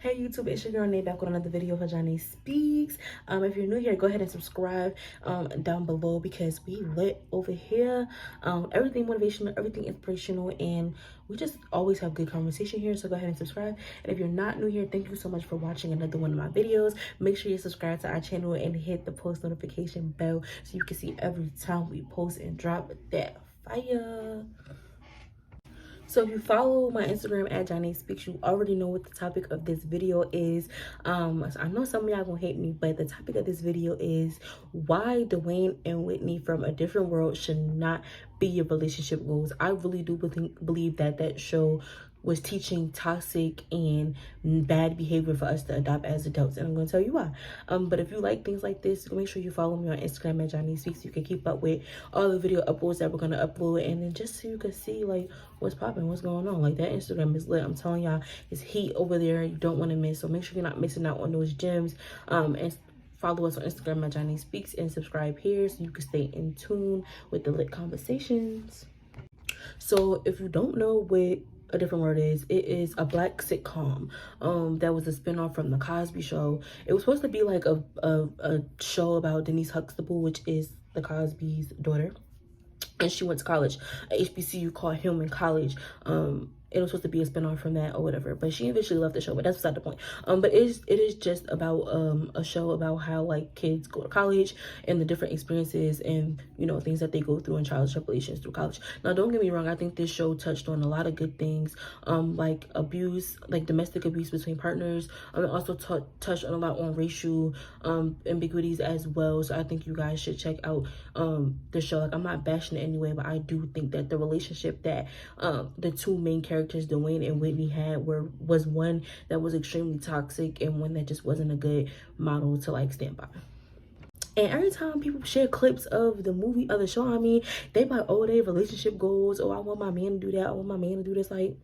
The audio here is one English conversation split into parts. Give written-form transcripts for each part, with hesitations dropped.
Hey YouTube, it's your girl Nate back with another video for Johnny Speaks. If you're new here, go ahead and subscribe down below because we lit over here. Everything motivational, everything inspirational, and we just always have good conversation here. So go ahead and subscribe. And if you're not new here, thank you so much for watching another one of my videos. Make sure you subscribe to our channel and hit the post notification bell so you can see every time we post and drop that fire. So if you follow my Instagram at Johnny Speaks, you already know what the topic of this video is. So I know some of y'all gonna hate me, but the topic of this video is why Dwayne and Whitney from a different world should not be your relationship goals. I really do believe that show was teaching toxic and bad behavior for us to adopt as adults, and I'm going to tell you why. But if you like things like this, make sure you follow me on Instagram at Johnny Speaks so you can keep up with all the video uploads that we're going to upload, and then just so you can see like what's popping, what's going on. Like that Instagram is lit. I'm telling y'all, it's heat over there. You don't want to miss, so make sure you're not missing out on those gems. And follow us on Instagram at Johnny Speaks and subscribe here so you can stay in tune with the lit conversations. So if you don't know what A Different World is, it is a black sitcom that was a spinoff from the Cosby Show. It was supposed to be like a show about Denise Huxtable, which is the Cosby's daughter, and she went to college, a HBCU called Hillman College. It was supposed to be a spinoff from that or whatever, but she eventually left the show, but that's beside the point. But it is just about a show about how like kids go to college and the different experiences and, you know, things that they go through in childhood tribulations through college. Now, don't get me wrong, I think this show touched on a lot of good things, like abuse, like domestic abuse between partners. It also touched on a lot on racial ambiguities as well. So I think you guys should check out the show. Like, I'm not bashing it anyway, but I do think that the relationship that the two main characters, Dwayne and Whitney, had was one that was extremely toxic and one that just wasn't a good model to like stand by. And every time people share clips of the movie, of the show, I mean, they like, oh, they relationship goals. Oh, I want my man to do that. I want my man to do this. Like,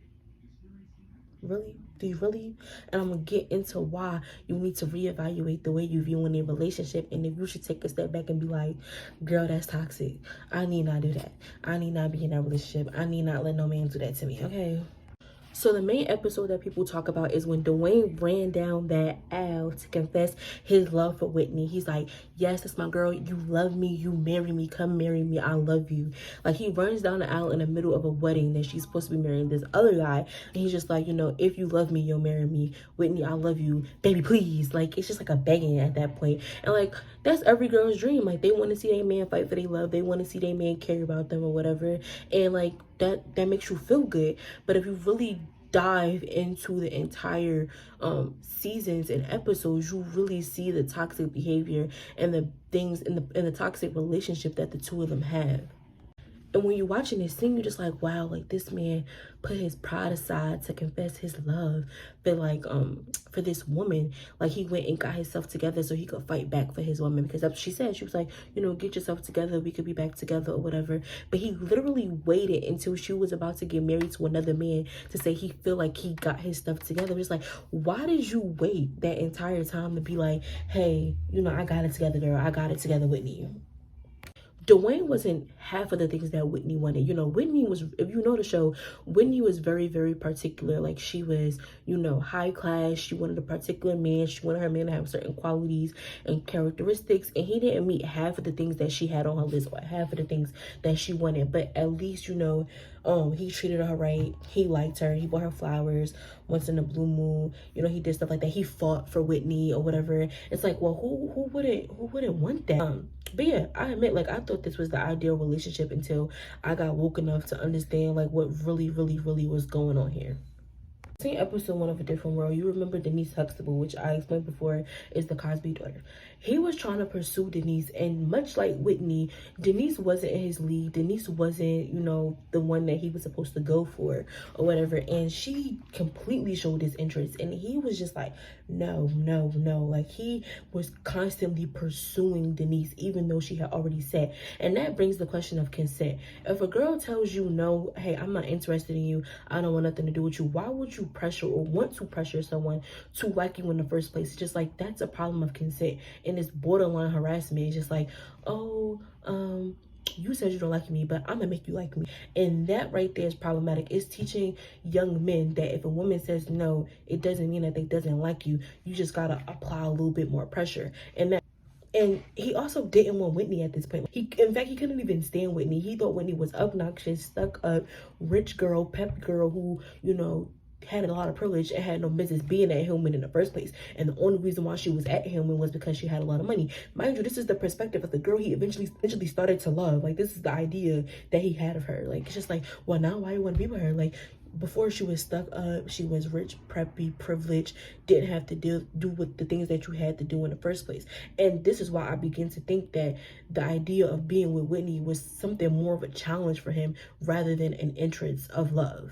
really? Do you really? And I'm gonna get into why you need to reevaluate the way you view in a relationship, and if you should take a step back and be like, girl, that's toxic. I need not do that. I need not be in that relationship. I need not let no man do that to me. Okay. So the main episode that people talk about is when Dwayne ran down that aisle to confess his love for Whitney. He's like, yes, that's my girl. You love me. You marry me. Come marry me. I love you. Like, he runs down the aisle in the middle of a wedding that she's supposed to be marrying this other guy. And he's just like, you know, if you love me, you'll marry me. Whitney, I love you. Baby, please. Like, it's just like a begging at that point. And like, that's every girl's dream. Like, they want to see their man fight for their love. They want to see their man care about them or whatever. And like, that makes you feel good. But if you really dive into the entire seasons and episodes, you really see the toxic behavior and the things in the toxic relationship that the two of them have. And when you're watching this thing, you're just like, wow, like this man put his pride aside to confess his love for like for this woman. Like, he went and got himself together so he could fight back for his woman, because that's what she said. She was like, you know, get yourself together, we could be back together or whatever. But he literally waited until she was about to get married to another man to say he feel like he got his stuff together. It's like, why did you wait that entire time to be like, hey, you know, I got it together, girl, I got it together, Whitney? Dwayne wasn't half of the things that Whitney wanted. You know, Whitney was, if you know the show, Whitney was very, very particular. Like, she was, you know, high class. She wanted a particular man. She wanted her man to have certain qualities and characteristics. And he didn't meet half of the things that she had on her list or half of the things that she wanted. But at least, you know, he treated her right. He liked her. He bought her flowers once in a blue moon. You know, he did stuff like that. He fought for Whitney or whatever. It's like, well, who wouldn't want that? But yeah, I admit, like, I thought this was the ideal relationship until I got woke enough to understand like what really was going on here. Seen episode 1 of A Different World, you remember Denise Huxtable, which I explained before is the Cosby daughter. He was trying to pursue Denise, and much like Whitney, Denise wasn't in his league. Denise wasn't, you know, the one that he was supposed to go for or whatever. And she completely showed his interest, and he was just like, no. Like, he was constantly pursuing Denise, even though she had already said. And that brings the question of consent. If a girl tells you, no, hey, I'm not interested in you, I don't want nothing to do with you, why would you pressure or want to pressure someone to like you in the first place? It's just like, that's a problem of consent, and it's borderline harassment. It's just like, oh, you said you don't like me, but I'm gonna make you like me. And that right there is problematic. It's teaching young men that if a woman says no, it doesn't mean that they doesn't like you. You just gotta apply a little bit more pressure. And he also didn't want Whitney at this point. In fact, he couldn't even stand Whitney. He thought Whitney was obnoxious, stuck up, rich girl, pep girl who, had a lot of privilege and had no business being at Hillman in the first place. And the only reason why she was at Hillman was because she had a lot of money. Mind you, this is the perspective of the girl he eventually started to love. Like, this is the idea that he had of her. Like, it's just like, well, now why you want to be with her? Like, before she was stuck up, she was rich, preppy, privileged, didn't have to do with the things that you had to do in the first place. And this is why I begin to think that the idea of being with Whitney was something more of a challenge for him rather than an entrance of love.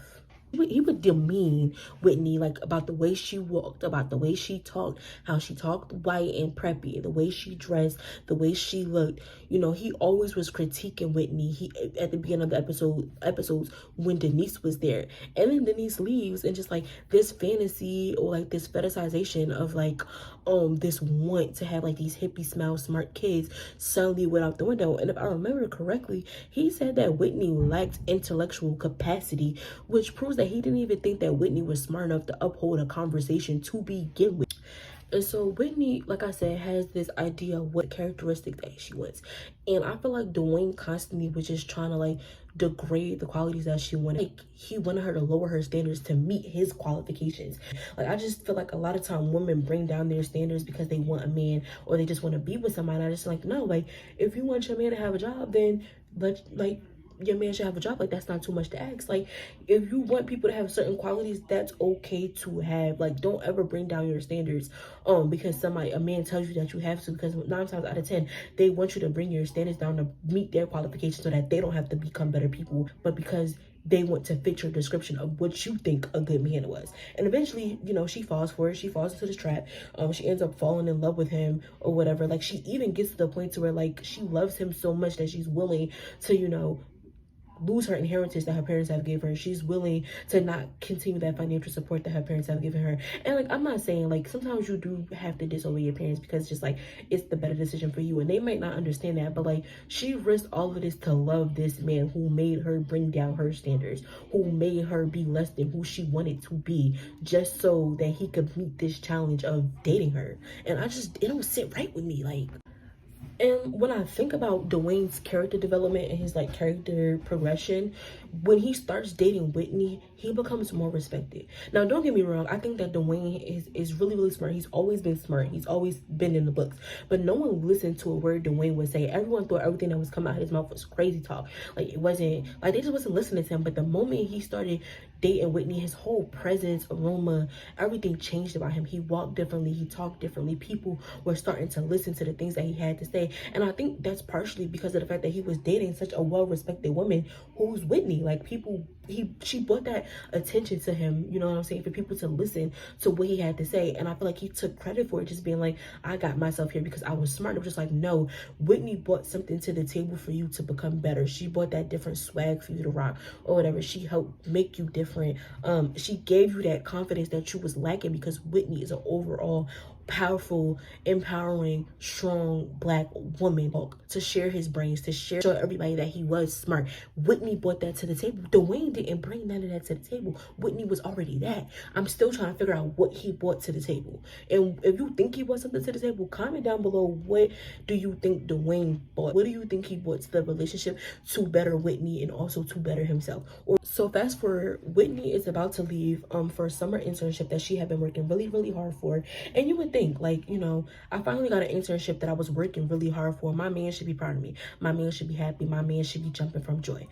He would demean Whitney, like, about the way she walked, about the way she talked, how she talked white and preppy, the way she dressed, the way she looked. He always was critiquing Whitney. He at the beginning of the episodes when Denise was there, and then Denise leaves, and just like this fantasy or like this fetishization of like this want to have like these hippie smile smart kids suddenly went out the window. And if I remember correctly, he said that Whitney lacked intellectual capacity, which proves that he didn't even think that Whitney was smart enough to uphold a conversation to begin with. And so Whitney, like I said, has this idea of what characteristic that she wants. And I feel like Dwayne constantly was just trying to like degrade the qualities that she wanted. Like, he wanted her to lower her standards to meet his qualifications. Like, I just feel like a lot of time women bring down their standards because they want a man or they just want to be with somebody. I just like, no, like, if you want your man to have a job, then your man should have a job. Like, that's not too much to ask. Like, if you want people to have certain qualities, that's okay to have. Like, don't ever bring down your standards because a man tells you that you have to, because 9 times out of 10 they want you to bring your standards down to meet their qualifications so that they don't have to become better people, but because they want to fit your description of what you think a good man was. And eventually, she falls for it. She falls into this trap. She ends up falling in love with him or whatever. Like, she even gets to the point to where like she loves him so much that she's willing to lose her inheritance that her parents have given her. She's willing to not continue that financial support that her parents have given her. And like, I'm not saying like sometimes you do have to disobey your parents because it's just like it's the better decision for you, and they might not understand that, but like she risked all of this to love this man who made her bring down her standards, who made her be less than who she wanted to be, just so that he could meet this challenge of dating her. And it don't sit right with me. Like, and when I think about Dwayne's character development and his like character progression, when he starts dating Whitney, he becomes more respected. Now, don't get me wrong, I think that Dwayne is really, really smart. He's always been smart. He's always been in the books. But no one listened to a word Dwayne would say. Everyone thought everything that was coming out of his mouth was crazy talk. Like, it wasn't, like, they just wasn't listening to him. But the moment he started dating Whitney, his whole presence, aroma, everything changed about him. He walked differently. He talked differently. People were starting to listen to the things that he had to say. And I think that's partially because of the fact that he was dating such a well-respected woman who's Whitney. Like, she brought that attention to him, you know what I'm saying, for people to listen to what he had to say. And I feel like he took credit for it, just being like, I got myself here because I was smart. I'm just like, no, Whitney brought something to the table for you to become better. She brought that different swag for you to rock or whatever. She helped make you different. She gave you that confidence that you was lacking, because Whitney is an overall powerful, empowering, strong Black woman to share his brains, to show everybody that he was smart. Whitney brought that to the table. Dwayne didn't bring none of that to the table. Whitney was already that. I'm still trying to figure out what he brought to the table. And if you think he brought something to the table, comment down below, what do you think Dwayne brought? What do you think he brought to the relationship to better Whitney and also to better himself? So fast forward, Whitney is about to leave for a summer internship that she had been working really, really hard for. And you would think, like, I finally got an internship that I was working really hard for. My man should be proud of me. My man should be happy. My man should be jumping from joy.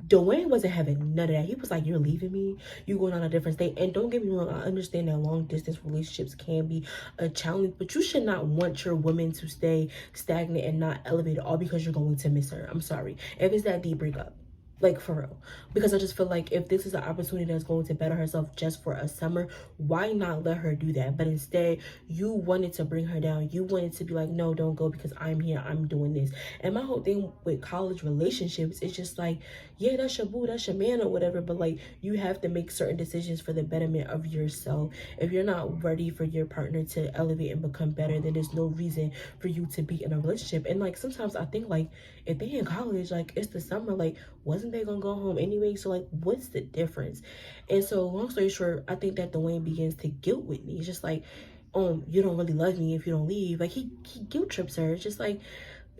Dwayne wasn't having none of that. He was like, you're leaving me? You going on a different state? And don't get me wrong, I understand that long distance relationships can be a challenge, but you should not want your woman to stay stagnant and not elevated all because you're going to miss her. I'm sorry. If it's that deep, break up. like for real, because I just feel like if this is an opportunity that's going to better herself just for a summer, why not let her do that? But instead, you wanted to bring her down. You wanted to be like, no, don't go because I'm here, I'm doing this. And my whole thing with college relationships is just like, yeah, that's your boo, that's your man or whatever, but like you have to make certain decisions for the betterment of yourself. If you're not ready for your partner to elevate and become better, then there's no reason for you to be in a relationship. And like sometimes I think like if they in college, like it's the summer, like wasn't they gonna go home anyway? So like what's the difference? And so long story short, I think that Dwayne begins to guilt Whitney. It's just like, you don't really love me if you don't leave. Like he guilt trips her. It's just like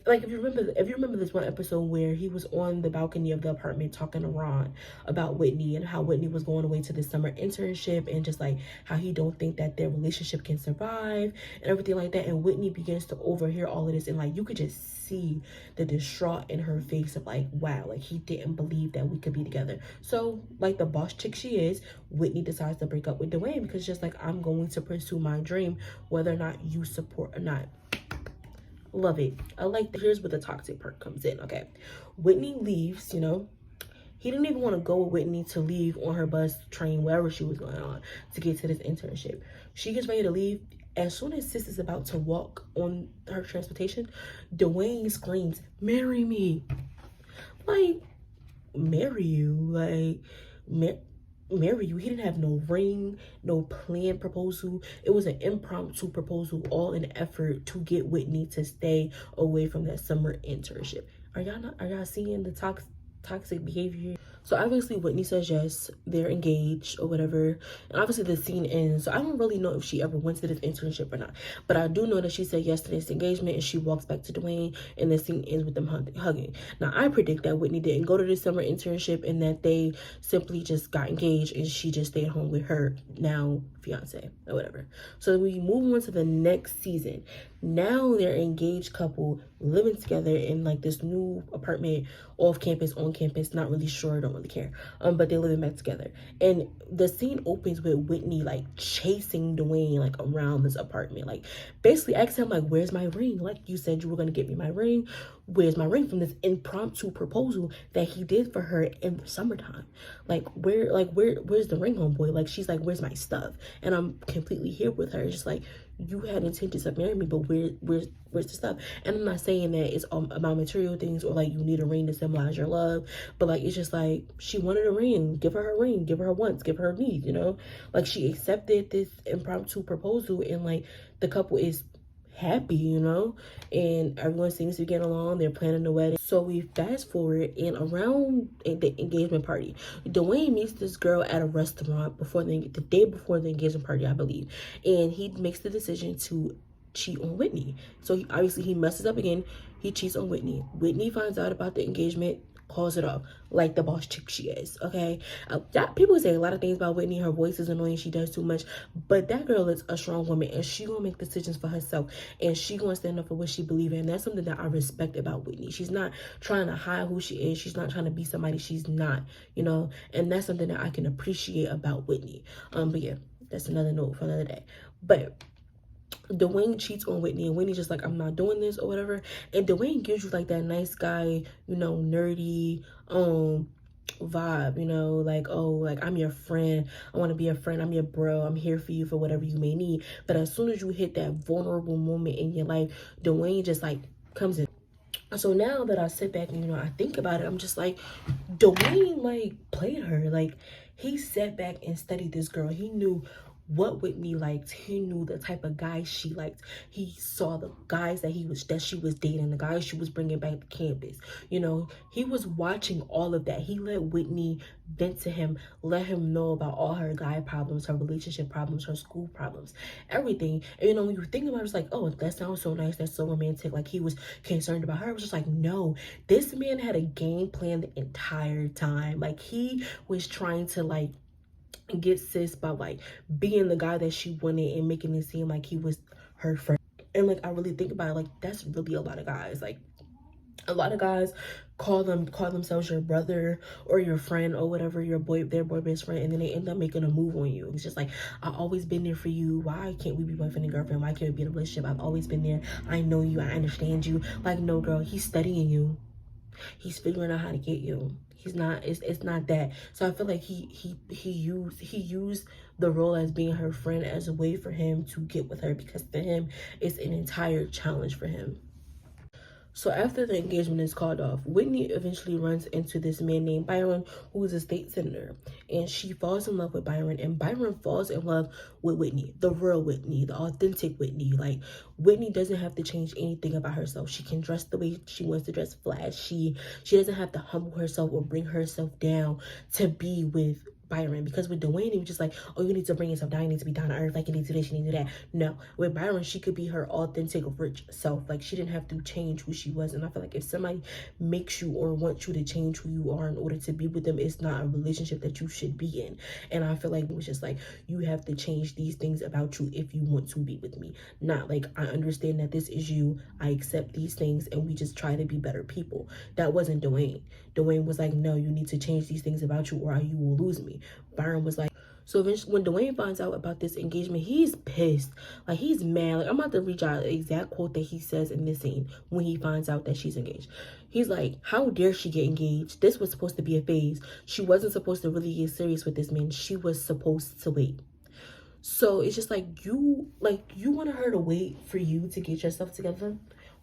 if you remember this one episode where he was on the balcony of the apartment talking to Ron about Whitney and how Whitney was going away to the summer internship and just like how he don't think that their relationship can survive and everything like that. And Whitney begins to overhear all of this, and like you could just see the distraught in her face of like, wow, like he didn't believe that we could be together. So like the boss chick she is, Whitney decides to break up with Dwayne because just like, I'm going to pursue my dream whether or not you support or not. Love it. I like that. Here's where the toxic perk comes in. Okay, Whitney leaves, you know. He didn't even want to go with Whitney to leave on her bus, train, wherever she was going on to get to this internship. She gets ready to leave. As soon as sis is about to walk on her transportation, Dwayne screams, marry me. Like, marry you? Like, marry you? He didn't have no ring, no planned proposal. It was an impromptu proposal, all in effort to get Whitney to stay away from that summer internship. Are y'all seeing the toxic behavior? So obviously Whitney says yes, they're engaged or whatever, and obviously the scene ends. So I don't really know if she ever went to this internship or not, but I do know that she said yes to this engagement, and she walks back to Dwayne, and the scene ends with them hugging. Now I predict that Whitney didn't go to this summer internship and that they simply just got engaged and she just stayed home with her now fiance or whatever. So we move on to the next season. Now they're engaged couple living together in like this new apartment, off campus, on campus, not really sure, don't really care, but they're living back together. And the scene opens with Whitney like chasing Dwayne like around this apartment, like basically asking him like, where's my ring? Like, you said you were gonna get me my ring. Where's my ring? From this impromptu proposal that he did for her in the summertime. Where's the ring, homeboy? Like, she's like, where's my stuff? And I'm completely here with her. It's just like, you had intentions of marrying me, but where's the stuff? And I'm not saying that it's about material things or like you need a ring to symbolize your love, but like it's just like, she wanted a ring, give her ring, give her once, give her need, you know? Like, she accepted this impromptu proposal, and like the couple is happy, you know, and everyone seems to get along. They're planning the wedding. So we fast forward, and around the engagement party, Dwayne meets this girl at a restaurant the day before the engagement party, I believe, and he makes the decision to cheat on Whitney. So he messes up again. He cheats on Whitney. Whitney finds out about the engagement, calls it off, like the boss chick she is. Okay, people say a lot of things about Whitney. Her voice is annoying, she does too much, but that girl is a strong woman, and she gonna make decisions for herself, and she gonna stand up for what she believes in. That's something that I respect about Whitney. She's not trying to hide who she is. She's not trying to be somebody she's not, you know, and that's something that I can appreciate about Whitney. But yeah, that's another note for another day. But Dwayne cheats on Whitney, and Whitney's just like, I'm not doing this or whatever. And Dwayne gives you like that nice guy, you know, nerdy vibe, you know, like, oh, like, I'm your friend, I want to be a friend, I'm your bro, I'm here for you for whatever you may need. But as soon as you hit that vulnerable moment in your life, Dwayne just like comes in. So now that I sit back and, you know, I think about it, I'm just like, Dwayne like played her. Like, he sat back and studied this girl. He knew what Whitney liked. He knew the type of guys she liked. He saw the guys that she was dating, the guys she was bringing back to campus. You know, he was watching all of that. He let Whitney vent to him, let him know about all her guy problems, her relationship problems, her school problems, everything. And, you know, when you think about it, it's like, oh, that sounds so nice, that's so romantic. Like, he was concerned about her. It was just like, no, this man had a game plan the entire time. Like, he was trying to like get sis by like being the guy that she wanted and making it seem like he was her friend. And like, I really think about it, like, that's really a lot of guys. Like, a lot of guys call themselves your brother or your friend or whatever, their boy best friend, and then they end up making a move on you. It's just like, I've always been there for you. Why can't we be boyfriend and girlfriend? Why can't we be in a relationship? I've always been there. I know you, I understand you. Like, no, girl, he's studying you. He's figuring out how to get you. He's not, it's not that. So I feel like he used the role as being her friend as a way for him to get with her, because to him it's an entire challenge for him. So after the engagement is called off, Whitney eventually runs into this man named Byron, who is a state senator. And she falls in love with Byron, and Byron falls in love with Whitney, the real Whitney, the authentic Whitney. Like, Whitney doesn't have to change anything about herself. She can dress the way she wants to dress, flashy. She doesn't have to humble herself or bring herself down to be with Byron. Because with Dwayne, it was just like, oh, you need to bring yourself down, you need to be down to earth, like you need to do this, you need to do that. No, with Byron, she could be her authentic rich self. Like, she didn't have to change who she was. And I feel like if somebody makes you or wants you to change who you are in order to be with them, it's not a relationship that you should be in. And I feel like it was just like, you have to change these things about you if you want to be with me. Not like, I understand that this is you, I accept these things, and we just try to be better people. That wasn't Dwayne. Dwayne was like, no, you need to change these things about you or you will lose me. Byron was like, so eventually when Dwayne finds out about this engagement, he's pissed. Like, he's mad. Like, I'm about to reach out the exact quote that he says in this scene when he finds out that she's engaged. He's like, how dare she get engaged? This was supposed to be a phase. She wasn't supposed to really get serious with this man. She was supposed to wait. So it's just like, you wanted her to wait for you to get yourself together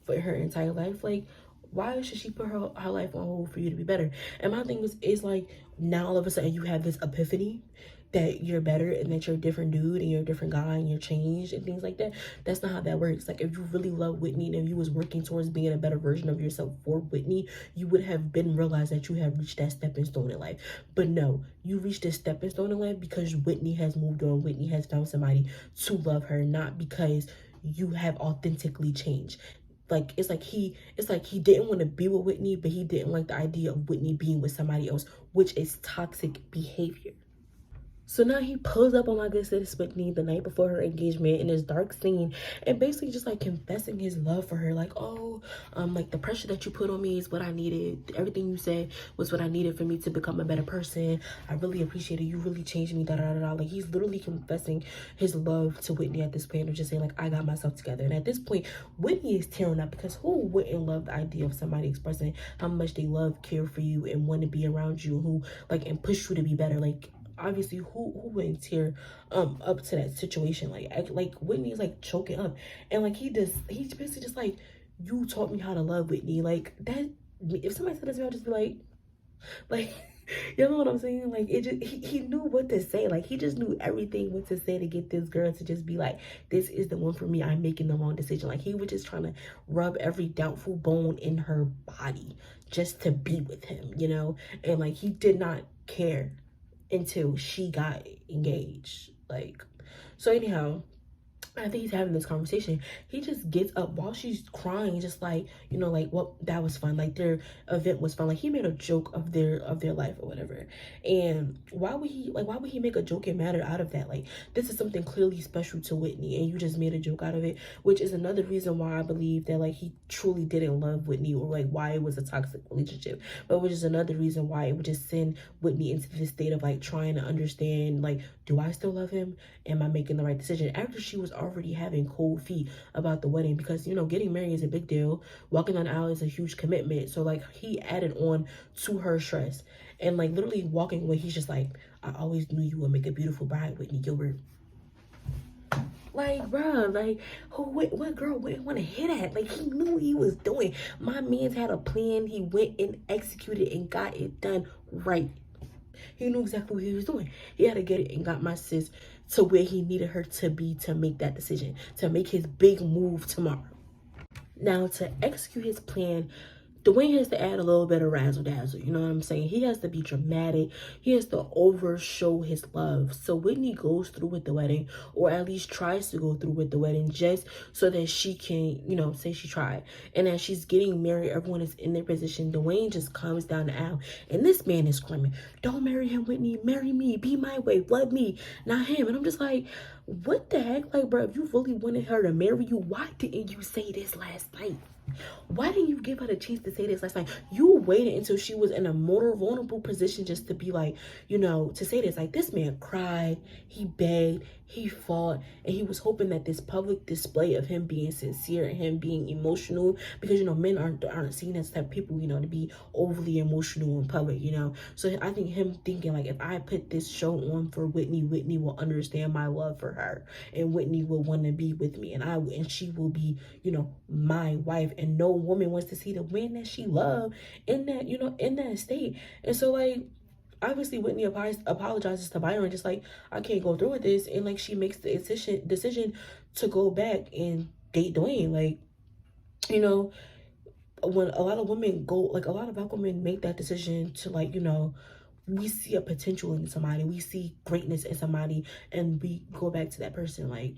for her entire life. Like, why should she put her life on hold for you to be better? And my thing is like, now all of a sudden you have this epiphany that you're better and that you're a different dude and you're a different guy and you're changed and things like that. That's not how that works. Like, if you really love Whitney and if you was working towards being a better version of yourself for Whitney, you would have been realized that you have reached that stepping stone in life. But no, you reached this stepping stone in life because Whitney has moved on. Whitney has found somebody to love her, not because you have authentically changed. Like, it's like he didn't want to be with Whitney, but he didn't like the idea of Whitney being with somebody else, which is toxic behavior. So now he pulls up on my good sis Whitney the night before her engagement in this dark scene and basically just like confessing his love for her. Like, oh, like the pressure that you put on me is what I needed. Everything you said was what I needed for me to become a better person. I really appreciate it. You really changed me, da da da da. Like, he's literally confessing his love to Whitney at this point, of just saying like, I got myself together. And at this point, Whitney is tearing up, because who wouldn't love the idea of somebody expressing how much they love, care for you, and want to be around you, who like, and push you to be better? Like, obviously, who wouldn't tear up to that situation? Like Whitney's like choking up, and like he's basically just like, you taught me how to love, Whitney. Like, that, if somebody said this to me, I'll just be like you know what I'm saying? Like, it just, he knew what to say. Like, he just knew everything what to say to get this girl to just be like, this is the one for me, I'm making the wrong decision. Like, he was just trying to rub every doubtful bone in her body just to be with him, you know? And like, he did not care until she got engaged. Like, so anyhow, after he's having this conversation, he just gets up while she's crying, just like, you know, like, well, that was fun, like their event was fun. Like, he made a joke of their life or whatever. And why would he make a joke and matter out of that? Like, this is something clearly special to Whitney, and you just made a joke out of it, which is another reason why I believe that like, he truly didn't love Whitney, or like why it was a toxic relationship. But which is another reason why it would just send Whitney into this state of like, trying to understand, like, do I still love him? Am I making the right decision? After she was already having cold feet about the wedding, because, you know, getting married is a big deal. Walking down the aisle is a huge commitment. So like, he added on to her stress, and like, literally walking away, he's just like, I always knew you would make a beautiful bride, Whitney Gilbert. Like, bruh, like, what girl wouldn't want to hear that? Like, he knew what he was doing. My man's had a plan. He went and executed and got it done right. He knew exactly what he was doing. He had to get it and got my sis to where he needed her to be to make that decision, to make his big move tomorrow. Now, to execute his plan, Dwayne has to add a little bit of razzle dazzle, you know what I'm saying? He has to be dramatic. He has to overshow his love. So Whitney goes through with the wedding, or at least tries to go through with the wedding, just so that she can, you know, say she tried. And as she's getting married, everyone is in their position. Dwayne just comes down the aisle, and this man is screaming, don't marry him, Whitney. Marry me. Be my way. Love me, not him. And I'm just like, what the heck? Like, bro, if you really wanted her to marry you, why didn't you say this last night? Why didn't you give her the chance to say this last night? You waited until she was in a more vulnerable position just to be like, you know, to say this. Like, this man cried, he begged, he fought, and he was hoping that this public display of him being sincere and him being emotional, because you know men aren't seen as type of people, you know, to be overly emotional in public, you know. So I think him thinking like, if I put this show on for Whitney, Whitney will understand my love for her, and Whitney will want to be with me, and she will be, you know, my wife, and no woman wants to see the man that she loved in that, you know, in that state. And so like, obviously Whitney apologizes to Byron, just like, I can't go through with this, and like she makes the decision to go back and date Dwayne. Like, you know, when a lot of women go, like a lot of black women make that decision to, like, you know, we see a potential in somebody, we see greatness in somebody, and we go back to that person. Like,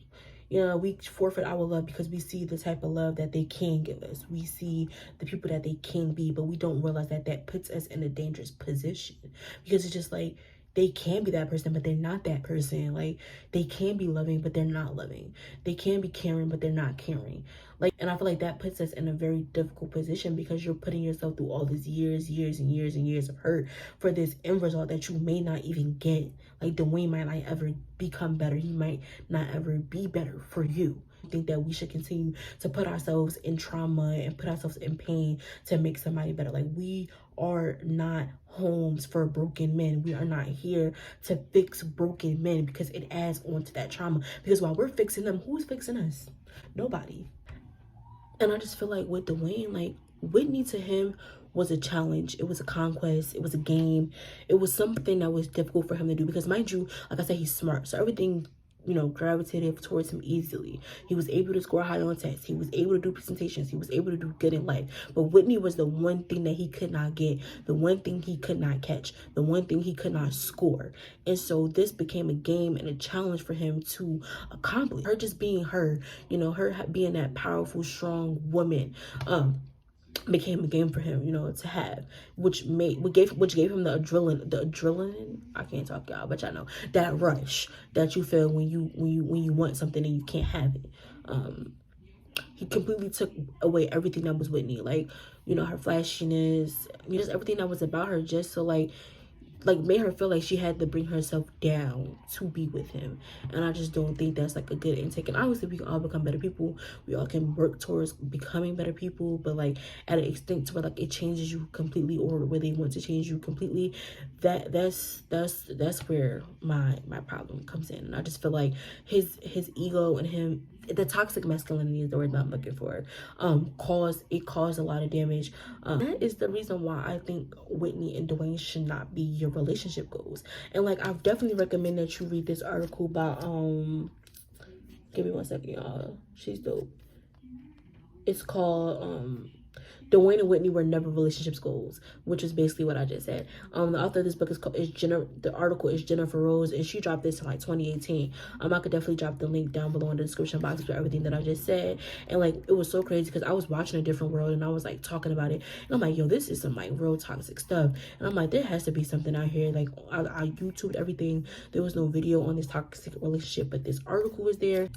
you know, we forfeit our love because we see the type of love that they can give us. We see the people that they can be, but we don't realize that that puts us in a dangerous position, because it's just like, they can be that person, but they're not that person. Like, they can be loving, but they're not loving. They can be caring, but they're not caring. Like, and I feel like that puts us in a very difficult position, because you're putting yourself through all these years and years of hurt for this end result that you may not even get. Like, Dwayne might not ever become better. He might not ever be better for you. I think that we should continue to put ourselves in trauma and put ourselves in pain to make somebody better. Like, we are not homes for broken men. We are not here to fix broken men, because it adds on to that trauma. Because while we're fixing them, who's fixing us? Nobody. And I just feel like with Dwayne, like, Whitney to him was a challenge. It was a conquest. It was a game. It was something that was difficult for him to do, because mind you, like I said, he's smart. So everything, you know, gravitated towards him easily. He was able to score high on tests. He was able to do presentations. He was able to do good in life. But Whitney was the one thing that he could not get, the one thing he could not catch, the one thing he could not score. And so this became a game and a challenge for him to accomplish. Her just being her, you know, her being that powerful, strong woman, became a game for him, you know, to have, which gave him the adrenaline. I can't talk, y'all, but y'all know that rush that you feel when you want something and you can't have it. He completely took away everything that was Whitney, like, you know, her flashiness, just everything that was about her, just so like made her feel like she had to bring herself down to be with him. And I just don't think that's like a good intake. And obviously we can all become better people, we all can work towards becoming better people, but like at an extent to where like it changes you completely, or where they want to change you completely, that's where my problem comes in. And I just feel like his ego and him, the toxic masculinity is the word that I'm looking for, caused a lot of damage. That is the reason why I think Whitney and Dwayne should not be your relationship goals. And like, I've definitely recommend that you read this article by give me one second, y'all. She's dope. It's called Dwayne and Whitney were never relationships goals, which is basically what I just said. The author of this book the article is Jennifer Rose, and she dropped this in like 2018. I could definitely drop the link down below in the description box for everything that I just said. And like, it was so crazy because I was watching A Different World and I was like talking about it, and I'm like, yo, this is some like real toxic stuff. And I'm like, there has to be something out here. Like, I YouTubed everything. There was no video on this toxic relationship, but this article was there.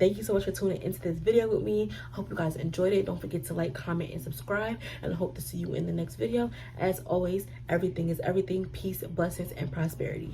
Thank you so much for tuning into this video with me. I hope you guys enjoyed it. Don't forget to like, comment, and subscribe. And I hope to see you in the next video. As always, everything is everything. Peace, blessings, and prosperity.